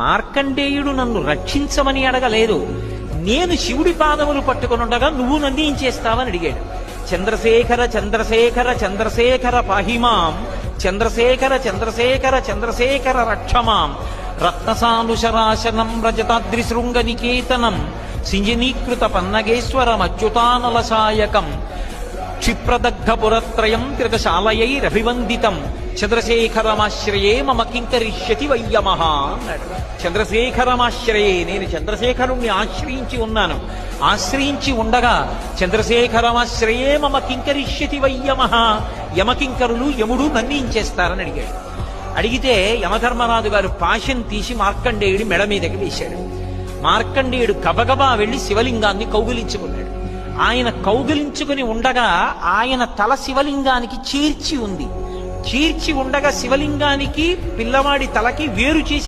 మార్కండేయుడు నన్ను రక్షించమని అడగలేదు. నేను శివుడి పాదములు పట్టుకునుండగా నువ్వు నన్ను ఏం చేస్తావని అడిగాడు. చంద్రశేఖర చంద్రశేఖర చంద్రశేఖర పాహిమాం, చంద్రశేఖర చంద్రశేఖర చంద్రశేఖర రక్షమాం, రత్నసానుశరాశనం రజతాద్రిశృంగ నికేతనం, సింజనీకృత పన్నగేశ్వరం అచ్యుతానలసాయకం, క్షిప్రదగ్ధపురత్రయం త్రిదశాలయైరభివందితం, చంద్రశేఖరమాశ్రయే మమ కింకరిష్యతి వయ్యమః అన్నాడు. చంద్రశేఖరమాశ్రయే, నేను చంద్రశేఖరుణ్ణి ఆశ్రయించి ఉన్నాను. ఆశ్రయించి ఉండగా చంద్రశేఖరమాశ్రయే మమ కింకరిష్యతి వయ్యమః, యమకింకరులు యముడు నన్నించేస్తారని అడిగాడు. అడిగితే యమధర్మరాజు గారు పాశం తీసి మార్కండేయుడి మెడ మీదకి వేశాడు. మార్కండేయుడు గబగబా వెళ్లి శివలింగాన్ని కౌగిలించుకున్నాడు. ఆయన కౌగిలించుకుని ఉండగా ఆయన తల శివలింగానికి చీర్చి ఉంది. చీర్చి ఉండగా శివలింగానికి పిల్లవాడి తలకి వేరు చేసి